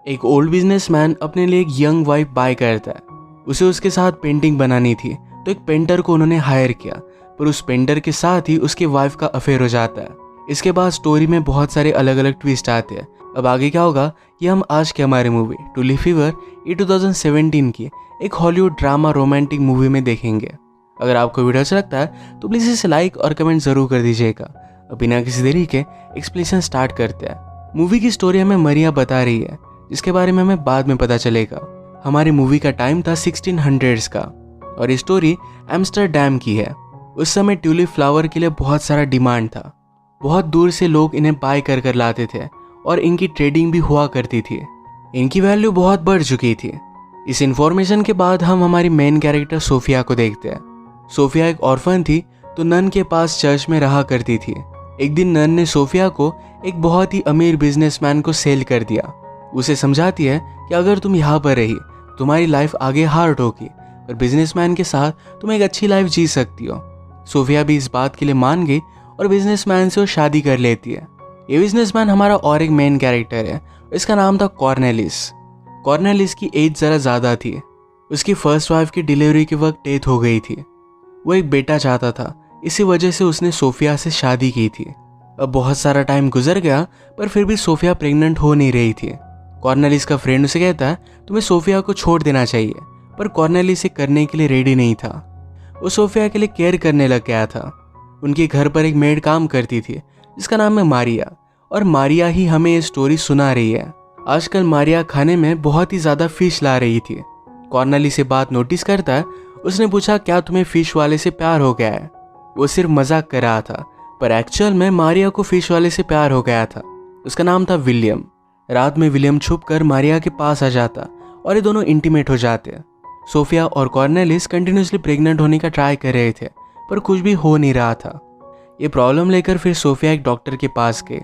एक old businessman अपने लिए एक यंग वाइफ बाय करता है। उसे उसके साथ पेंटिंग बनानी थी, तो एक पेंटर को उन्होंने हायर किया, पर उस पेंटर के साथ ही उसके वाइफ का अफेयर हो जाता है। इसके बाद स्टोरी में बहुत सारे अलग अलग ट्विस्ट आते हैं। अब आगे क्या होगा ये हम आज के हमारे मूवी टूलिप फीवर ये 2017 की एक हॉलीवुड ड्रामा रोमांटिक मूवी में देखेंगे। अगर आपको वीडियो अच्छा लगता है तो प्लीज़ इसे लाइक और कमेंट जरूर कर दीजिएगा। अब बिना किसी देरी के एक्सप्लेनेशन स्टार्ट करते हैं। मूवी की स्टोरी हमें मरिया बता रही है, जिसके बारे में हमें बाद में पता चलेगा। हमारी मूवी का टाइम था 1600s का और ये स्टोरी एम्स्टर्डम की है। उस समय ट्यूलिप फ्लावर के लिए बहुत सारा डिमांड था। बहुत दूर से लोग इन्हें बाय कर लाते थे और इनकी ट्रेडिंग भी हुआ करती थी। इनकी वैल्यू बहुत बढ़ चुकी थी। इस इंफॉर्मेशन के बाद हम हमारी मेन कैरेक्टर सोफिया को देखते हैं। सोफिया एक ऑर्फन थी, तो नन के पास चर्च में रहा करती थी। एक दिन नन ने सोफिया को एक बहुत ही अमीर बिजनेसमैन को सेल कर दिया। उसे समझाती है कि अगर तुम यहाँ पर रही तुम्हारी लाइफ आगे हार्ड होगी, पर बिजनेसमैन के साथ तुम एक अच्छी लाइफ जी सकती हो। सोफिया भी इस बात के लिए मान गई और बिजनेसमैन से वो शादी कर लेती है। ये बिजनेसमैन हमारा और एक मेन कैरेक्टर है, इसका नाम था कॉर्नेलिस। कॉर्नेलिस की एज ज़रा ज़्यादा थी। उसकी फर्स्ट वाइफ की डिलीवरी के वक्त डेथ हो गई थी। वो एक बेटा चाहता था, इसी वजह से उसने सोफिया से शादी की थी। अब बहुत सारा टाइम गुजर गया, पर फिर भी सोफिया प्रेग्नेंट हो नहीं रही थी। कॉर्नेलिस का फ्रेंड उसे कहता है तुम्हें सोफिया को छोड़ देना चाहिए, पर कॉर्नेलिस इसे करने के लिए रेडी नहीं था। वो सोफिया के लिए केयर करने लग गया था। उनके घर पर एक मेड काम करती थी जिसका नाम है मारिया, और मारिया ही हमें ये स्टोरी सुना रही है। आजकल मारिया खाने में बहुत ही ज़्यादा फिश ला रही थी। कॉर्नेलिस से बात नोटिस करता है। उसने पूछा क्या तुम्हें फिश वाले से प्यार हो गया है। वो सिर्फ मजाक कर रहा था, पर एक्चुअल में मारिया को फिश वाले से प्यार हो गया था। उसका नाम था विलियम। रात में विलियम छुपकर मारिया के पास आ जाता और ये दोनों इंटीमेट हो जाते। सोफिया और कॉर्नेलिस कंटिन्यूसली प्रेग्नेंट होने का ट्राई कर रहे थे, पर कुछ भी हो नहीं रहा था। ये प्रॉब्लम लेकर फिर सोफिया एक डॉक्टर के पास गए।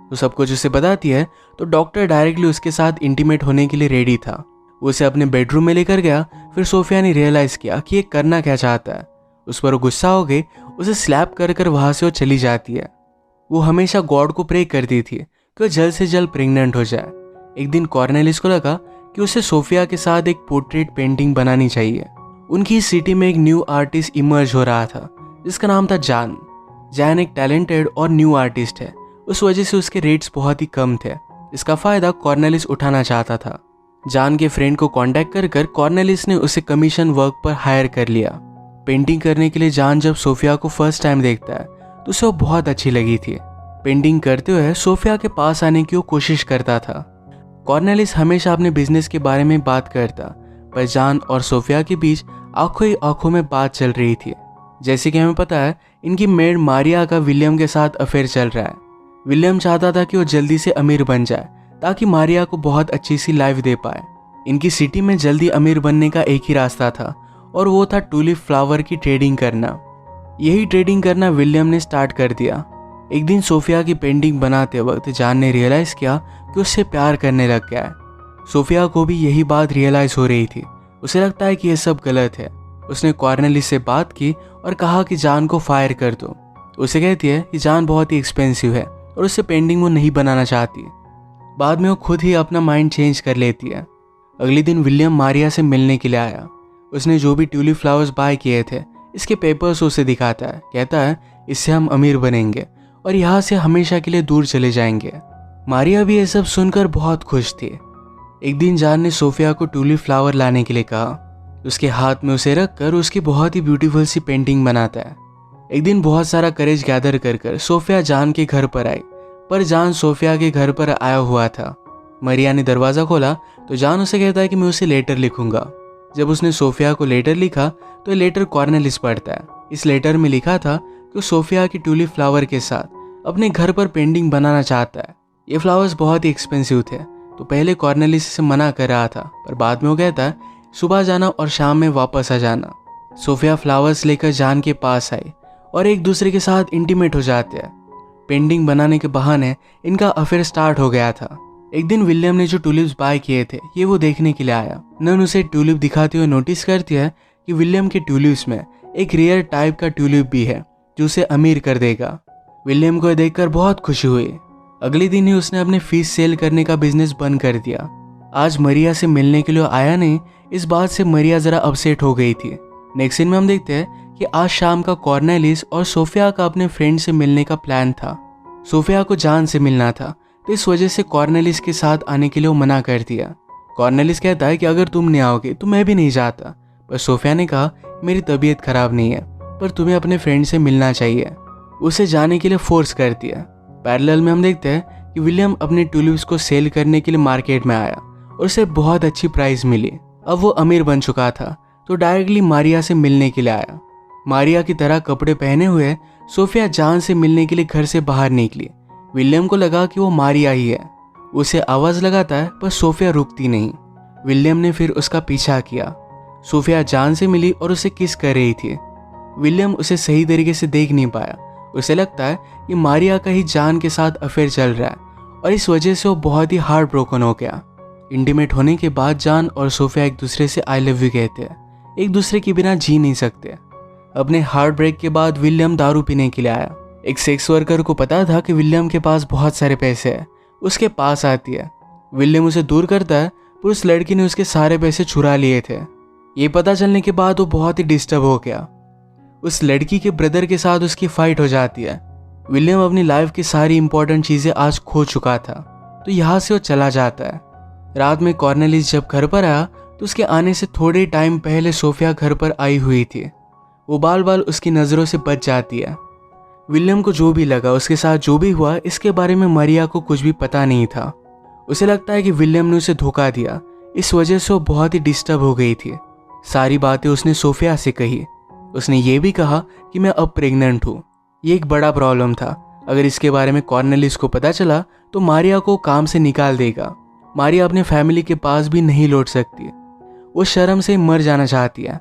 वो सब कुछ उसे बताती है, तो डॉक्टर डायरेक्टली उसके साथ इंटीमेट होने के लिए रेडी था। वो उसे अपने बेडरूम में लेकर गया। फिर सोफिया ने रियलाइज किया कि ये करना क्या चाहता है। उस पर वो गुस्सा हो गई, उसे स्लैप कर वहाँ से वो चली जाती है। वो हमेशा गॉड को प्रे करती थी कि वो जल्द से जल्द प्रेग्नेंट हो जाए। एक दिन कॉर्नेलिस को लगा कि उसे सोफिया के साथ एक पोर्ट्रेट पेंटिंग बनानी चाहिए। उनकी सिटी में एक न्यू आर्टिस्ट इमर्ज हो रहा था जिसका नाम था जान। जैन एक टैलेंटेड और न्यू आर्टिस्ट है, उस वजह से उसके रेट्स बहुत ही कम थे। इसका फायदा कॉर्नेलिस उठाना चाहता था। जान के फ्रेंड को कांटेक्ट कर कॉर्नेलिस ने उसे कमीशन वर्क पर हायर कर लिया। पेंटिंग करने के लिए जान जब सोफिया को फर्स्ट टाइम देखता है तो उसे वो बहुत अच्छी लगी थी। पेंटिंग करते हुए सोफिया के पास आने की वो कोशिश करता था। कॉर्नेलिस हमेशा अपने बिजनेस के बारे में बात करता, पर जान और सोफिया के बीच आंखों ही आंखों में बात चल रही थी। जैसे कि हमें पता है इनकी मेड मारिया का विलियम के साथ अफेयर चल रहा है। विलियम चाहता था कि वो जल्दी से अमीर बन जाए ताकि मारिया को बहुत अच्छी सी लाइफ दे पाए। इनकी सिटी में जल्दी अमीर बनने का एक ही रास्ता था और वो था टूलिप फ्लावर की ट्रेडिंग करना। यही ट्रेडिंग करना विलियम ने स्टार्ट कर दिया। एक दिन सोफिया की पेंटिंग बनाते वक्त जान ने रियलाइज़ किया कि उससे प्यार करने लग गया है। सोफिया को भी यही बात रियलाइज़ हो रही थी। उसे लगता है कि यह सब गलत है। उसने कॉर्नेलिस से बात की और कहा कि जान को फायर कर दो। उसे कहती है कि जान बहुत ही एक्सपेंसिव है और उससे पेंटिंग वो नहीं बनाना चाहती। बाद में वो खुद ही अपना माइंड चेंज कर लेती है। अगले दिन विलियम मारिया से मिलने के लिए आया। उसने जो भी ट्यूलिप फ्लावर्स बाय किए थे इसके पेपर्स उसे दिखाता है। कहता है इससे हम अमीर बनेंगे और यहाँ से हमेशा के लिए दूर चले जाएंगे। मारिया भी ये सब सुनकर बहुत खुश थी। एक दिन जान ने सोफिया को ट्यूलिप फ्लावर लाने के लिए कहा। उसके हाथ में उसे रखकर उसकी बहुत ही ब्यूटीफुल सी पेंटिंग बनाता है। एक दिन बहुत सारा करेज गैदर कर सोफिया जान के घर पर आई, पर जान सोफिया के घर पर आया हुआ था। मारिया ने दरवाज़ा खोला तो जान उसे कहता है कि मैं उसे लेटर लिखूंगा। जब उसने सोफिया को लेटर लिखा तो लेटर कॉर्नेलिस पढ़ता है। इस लेटर में लिखा था कि वो सोफिया की ट्यूलिप फ्लावर के साथ अपने घर पर पेंटिंग बनाना चाहता है। ये फ्लावर्स बहुत ही एक्सपेंसिव थे, तो पहले कॉर्नेलिस से मना कर रहा था, पर बाद में वो कहता है सुबह जाना और शाम में वापस आ जाना। सोफिया फ्लावर्स लेकर जान के पास आई और एक दूसरे के साथ इंटीमेट हो जाते हैं। पेंटिंग बनाने के बहाने इनका अफेयर स्टार्ट हो गया था। एक दिन विलियम ने जो ट्यूलिप्स बाय किए थे ये वो देखने के लिए आया। नन उसे ट्यूलिप दिखाते हुए नोटिस करती है कि विलियम के ट्यूलिप्स में एक रेयर टाइप का ट्यूलिप भी है जो उसे अमीर कर देगा। विलियम को देखकर बहुत खुशी हुई। अगले दिन ही उसने अपने फिश सेल करने का बिजनेस बंद कर दिया। आज मरिया से मिलने के लिए आया नहीं, इस बात से मरिया ज़रा अपसेट हो गई थी। नेक्स्ट सीन में हम देखते हैं कि आज शाम का कॉर्नेलिस और सोफिया का अपने फ्रेंड से मिलने का प्लान था। सोफिया को जान से मिलना था, तो इस वजह से कॉर्नेलिस के साथ आने के लिए वो मना कर दिया। कॉर्नेलिस कहता है कि अगर तुम नहीं आओगे तो मैं भी नहीं जाता, पर सोफिया ने कहा मेरी तबीयत खराब नहीं है, पर तुम्हें अपने फ्रेंड से मिलना चाहिए। उसे जाने के लिए फोर्स कर दिया। पैरेलल में हम देखते हैं कि विलियम अपने ट्यूलिप्स को सेल करने के लिए मार्केट में आया और उसे बहुत अच्छी प्राइस मिली। अब वो अमीर बन चुका था, तो डायरेक्टली मारिया से मिलने के लिए आया। मारिया की तरह कपड़े पहने हुए सोफिया जान से मिलने के लिए घर से बाहर निकली। विलियम को लगा कि वो मारिया ही है। उसे आवाज़ लगाता है, पर सोफिया रुकती नहीं। विलियम ने फिर उसका पीछा किया। सोफिया जान से मिली और उसे किस कर रही थी। विलियम उसे सही तरीके से देख नहीं पाया। उसे लगता है कि मारिया का ही जान के साथ अफेयर चल रहा है और इस वजह से वो बहुत ही हार्ट ब्रोकन हो गया। इंटीमेट होने के बाद जान और सोफिया एक दूसरे से आई लव यू कहते हैं, एक दूसरे के बिना जी नहीं सकते। अपने हार्ट ब्रेक के बाद विलियम दारू पीने के लिए आया। एक सेक्स वर्कर को पता था कि विलियम के पास बहुत सारे पैसे हैं, उसके पास आती है। विलियम उसे दूर करता है, पर उस लड़की ने उसके सारे पैसे चुरा लिए थे। ये पता चलने के बाद वो बहुत ही डिस्टर्ब हो गया। उस लड़की के ब्रदर के साथ उसकी फाइट हो जाती है। विलियम अपनी लाइफ की सारी इंपॉर्टेंट चीज़ें आज खो चुका था, तो यहाँ से वो चला जाता है। रात में कॉर्नेलिस जब घर पर आया तो उसके आने से थोड़े टाइम पहले सोफिया घर पर आई हुई थी। वो बाल बाल उसकी नज़रों से बच जाती है। विलियम को जो भी लगा, उसके साथ जो भी हुआ, इसके बारे में मरिया को कुछ भी पता नहीं था। उसे लगता है कि विलियम ने उसे धोखा दिया, इस वजह से वो बहुत ही डिस्टर्ब हो गई थी। सारी बातें उसने सोफिया से कही। उसने ये भी कहा कि मैं अब प्रेग्नेंट हूँ। ये एक बड़ा प्रॉब्लम था। अगर इसके बारे में कॉर्नेलिस को पता चला तो मारिया को काम से निकाल देगा। मारिया अपने फैमिली के पास भी नहीं लौट सकती। वो शर्म से मर जाना चाहती है।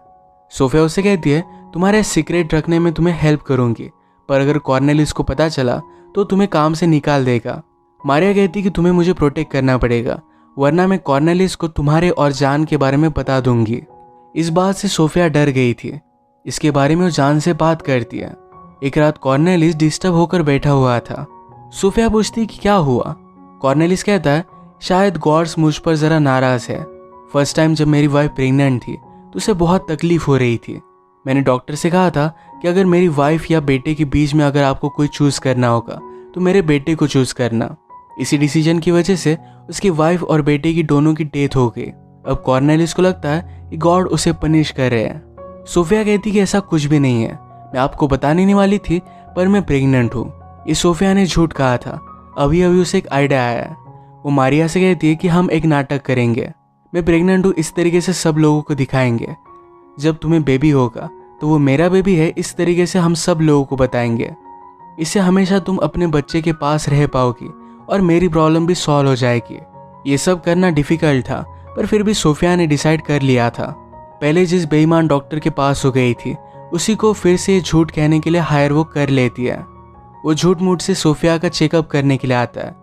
सोफिया उससे कहती है तुम्हारे सीक्रेट रखने में तुम्हें हेल्प करूंगी, पर अगर कॉर्नेलिस को पता चला तो तुम्हें काम से निकाल देगा। मारिया कहती कि तुम्हें मुझे प्रोटेक्ट करना पड़ेगा, वरना मैं कॉर्नेलिस को तुम्हारे और जान के बारे में बता दूंगी। इस बात से सोफिया डर गई थी। इसके बारे में वो जान से बात करती है। एक रात कॉर्नेलिस डिस्टर्ब होकर बैठा हुआ था। सोफिया पूछती कि क्या हुआ। कॉर्नेलिस कहता है शायद गॉड्स मुझ पर ज़रा नाराज़ है। फर्स्ट टाइम जब मेरी वाइफ प्रेग्नेंट थी तो उसे बहुत तकलीफ हो रही थी। मैंने डॉक्टर से कहा था कि अगर मेरी वाइफ या बेटे के बीच में अगर आपको कोई चूज़ करना होगा तो मेरे बेटे को चूज़ करना। इसी डिसीजन की वजह से उसकी वाइफ और बेटे की दोनों की डेथ हो गई। अब कॉर्नेलिस को लगता है कि गॉड उसे पनिश कर रहे हैं। सोफिया कहती कि ऐसा कुछ भी नहीं है, मैं आपको बताने नहीं वाली थी, पर मैं प्रेग्नेंट हूँ। ये सोफिया ने झूठ कहा था। अभी अभी उसे एक आइडिया आया है। वो मारिया से कहती है कि हम एक नाटक करेंगे। मैं प्रेग्नेंट हूँ इस तरीके से सब लोगों को दिखाएंगे। जब तुम्हें बेबी होगा तो वो मेरा बेबी है, इस तरीके से हम सब लोगों को बताएंगे। इससे हमेशा तुम अपने बच्चे के पास रह पाओगी और मेरी प्रॉब्लम भी सॉल्व हो जाएगी। ये सब करना डिफ़िकल्ट था, पर फिर भी सोफिया ने डिसाइड कर लिया था। पहले जिस बेईमान डॉक्टर के पास हो गई थी उसी को फिर से झूठ कहने के लिए हायर वो कर लेती है। वो झूठ मूठ से सोफिया का चेकअप करने के लिए आता है।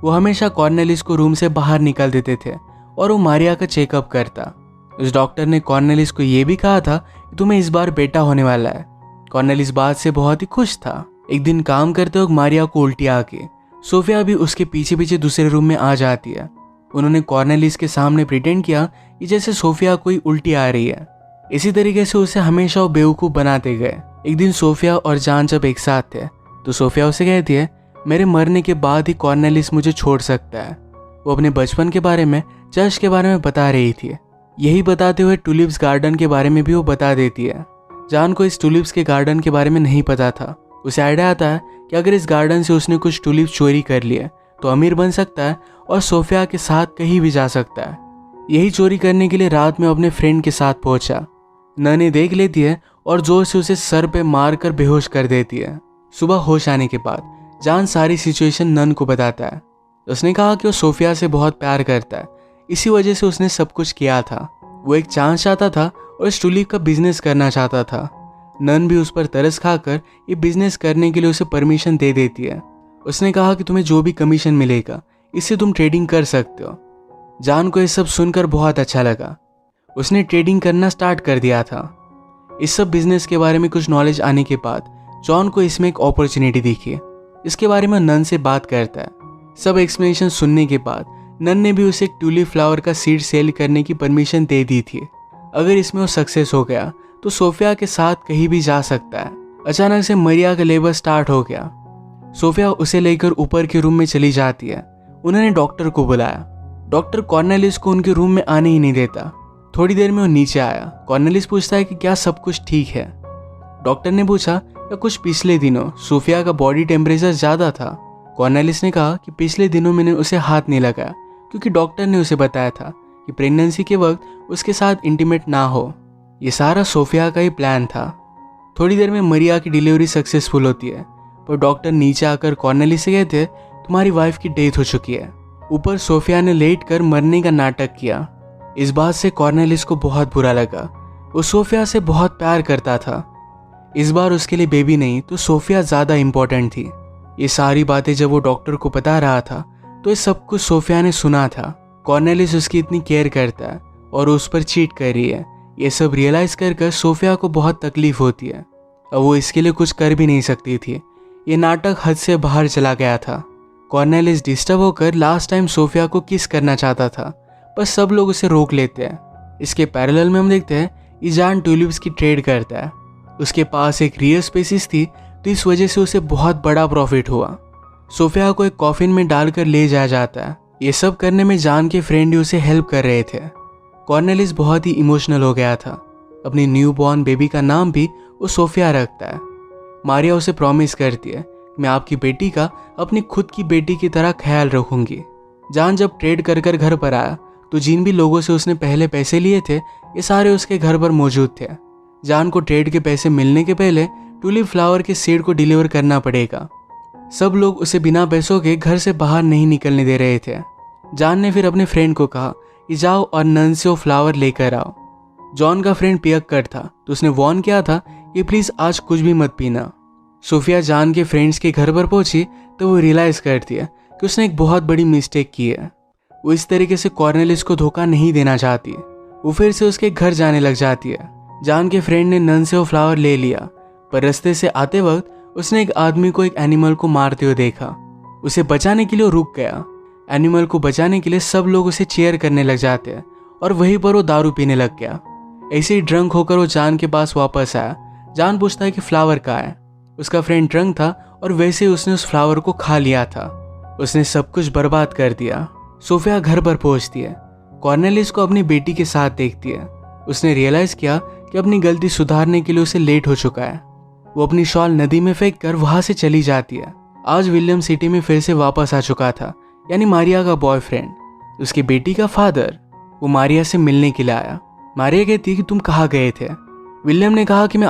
वो हमेशा कॉर्नेलिस को रूम से बाहर निकल देते थे और वो मारिया का चेकअप करता। उस डॉक्टर ने कॉर्नेलिस को ये भी कहा था कि तुम्हें इस बार बेटा होने वाला है। कॉर्नेलिस बात से बहुत ही खुश था। एक दिन काम करते वक्त मारिया को उल्टी आ गई। सोफिया भी उसके पीछे पीछे दूसरे रूम में आ जाती है। उन्होंने कॉर्नेलिस के सामने प्रिटेंड किया कि जैसे सोफिया कोई उल्टी आ रही है। इसी तरीके से उसे हमेशा वो बेवकूफ़ बनाते गए। एक दिन सोफिया और जान जब एक साथ थे तो सोफिया उसे कहती है मेरे मरने के बाद ही कॉर्नेलिस मुझे छोड़ सकता है। वो अपने बचपन के बारे में, चर्च के बारे में बता रही थी। यही बताते हुए टुलिप्स गार्डन के बारे में भी वो बता देती है। जान को इस टुलिप्स के गार्डन के बारे में नहीं पता था। उसे आइडिया आता है कि अगर इस गार्डन से उसने कुछ टुलिप्स चोरी कर लिए तो अमीर बन सकता है और सोफिया के साथ कहीं भी जा सकता है। यही चोरी करने के लिए रात में अपने फ्रेंड के साथ पहुंचा। नने देख लेती है और जोर से उसे सर पे मार कर बेहोश कर देती है। सुबह होश आने के बाद जान सारी सिचुएशन नन को बताता है। उसने कहा कि वो सोफिया से बहुत प्यार करता है, इसी वजह से उसने सब कुछ किया था। वो एक चांस चाहता था और इस टुलिप का बिजनेस करना चाहता था। नन भी उस पर तरस खाकर ये बिजनेस करने के लिए उसे परमिशन दे देती है। उसने कहा कि तुम्हें जो भी कमीशन मिलेगा इससे तुम ट्रेडिंग कर सकते हो। जान को ये सब सुनकर बहुत अच्छा लगा। उसने ट्रेडिंग करना स्टार्ट कर दिया था। इस सब बिजनेस के बारे में कुछ नॉलेज आने के बाद जॉन को इसमें एक अपॉर्चुनिटी दिखी। इसके बारे में नन से बात करता है। सब एक्सप्लेनेशन सुनने के बाद नन ने भी उसे एक ट्यूलिप फ्लावर का सीड सेल करने की परमिशन दे दी थी। अगर इसमें वो सक्सेस हो गया तो सोफिया के साथ कहीं भी जा सकता है। अचानक से मरिया का लेबर स्टार्ट हो गया। सोफिया उसे लेकर ऊपर के रूम में चली जाती है। उन्होंने डॉक्टर को बुलाया। डॉक्टर कॉर्नेलिस को उनके रूम में आने ही नहीं देता। थोड़ी देर में वो नीचे आया। कॉर्नेलिस पूछता है कि क्या सब कुछ ठीक है। डॉक्टर ने पूछा या कुछ पिछले दिनों सोफिया का बॉडी टेम्परेचर ज़्यादा था। कॉर्नेलिस ने कहा कि पिछले दिनों मैंने उसे हाथ नहीं लगाया क्योंकि डॉक्टर ने उसे बताया था कि प्रेगनेंसी के वक्त उसके साथ इंटीमेट ना हो। ये सारा सोफिया का ही प्लान था। थोड़ी देर में मरिया की डिलीवरी सक्सेसफुल होती है, पर डॉक्टर नीचे आकर कॉर्नेलिस से कहते तुम्हारी वाइफ की डेथ हो चुकी है। ऊपर सोफिया ने लेट कर मरने का नाटक किया। इस बात से कॉर्नेलिस को बहुत बुरा लगा। वो सोफिया से बहुत प्यार करता था। इस बार उसके लिए बेबी नहीं तो सोफिया ज़्यादा इम्पोर्टेंट थी। ये सारी बातें जब वो डॉक्टर को बता रहा था तो ये सब कुछ सोफिया ने सुना था। कॉर्नेलिस उसकी इतनी केयर करता है और उस पर चीट कर रही है, ये सब रियलाइज़ कर सोफिया को बहुत तकलीफ होती है। अब वो इसके लिए कुछ कर भी नहीं सकती थी। ये नाटक हद से बाहर चला गया था। कॉर्नेलिस डिस्टर्ब होकर लास्ट टाइम सोफिया को किस करना चाहता था, पर सब लोग उसे रोक लेते हैं। इसके पैरेलल में हम देखते हैं ईजान ट्यूलिप्स की ट्रेड करता है। उसके पास एक रियर स्पेसिस थी तो इस वजह से उसे बहुत बड़ा प्रॉफिट हुआ। सोफिया को एक कॉफिन में डालकर ले जाया जाता है। ये सब करने में जान के फ्रेंड ही उसे हेल्प कर रहे थे। कॉर्नेलिस बहुत ही इमोशनल हो गया था। अपनी न्यू बॉर्न बेबी का नाम भी वो सोफिया रखता है। मारिया उसे प्रॉमिस करती है मैं आपकी बेटी का अपनी खुद की बेटी की तरह ख्याल रखूंगी। जान जब ट्रेड कर कर घर पर आया तो जिन भी लोगों से उसने पहले पैसे लिए थे ये सारे उसके घर पर मौजूद थे। जान को ट्रेड के पैसे मिलने के पहले ट्यूलिप फ्लावर के सीड को डिलीवर करना पड़ेगा। सब लोग उसे बिना पैसों के घर से बाहर नहीं निकलने दे रहे थे। जान ने फिर अपने फ्रेंड को कहा कि जाओ और नन से वो फ्लावर लेकर आओ। जॉन का फ्रेंड पियक्कड़ था तो उसने वॉर्न किया था कि प्लीज़ आज कुछ भी मत पीना। सोफिया जान के फ्रेंड्स के घर पर पहुंची तो वो रियलाइज़ करती है कि उसने एक बहुत बड़ी मिस्टेक की है। वो इस तरीके से कॉर्नेलिस को धोखा नहीं देना चाहती। वो फिर से उसके घर जाने लग जाती है। जान के फ्रेंड ने नन से वो फ्लावर ले लिया, पर रास्ते से आते वक्त उसने एक आदमी को एक एनिमल को मारते हुए देखा। उसे बचाने के लिए वो रुक गया। एनिमल को बचाने के लिए सब लोग उसे चेयर करने लग जाते हैं और वहीं पर वो दारू पीने लग गया। ऐसे ही ड्रंक होकर वो जान के पास वापस आया। जान पूछता है कि फ्लावर कहाँ है। उसका फ्रेंड ड्रंक था और वैसे ही उसने उस फ्लावर को खा लिया था। उसने सब कुछ बर्बाद कर दिया। सोफिया घर पर पहुंचती है। कॉर्नेलिस को अपनी बेटी के साथ देखती है। उसने रियलाइज किया कि अपनी गलती सुधारने के लिए उसे लेट हो चुका है। वो अपनी शॉल नदी में फेंक कर वहां से चली जाती है। आज विलियम सिटी में फिर से वापस आ चुका था, यानी मारिया का बॉयफ्रेंड, उसकी बेटी का फादर। वो मारिया से मिलने के लिए आया। मारिया कहती है कि तुम कहाँ गए थे। विलियम ने कहा कि मैं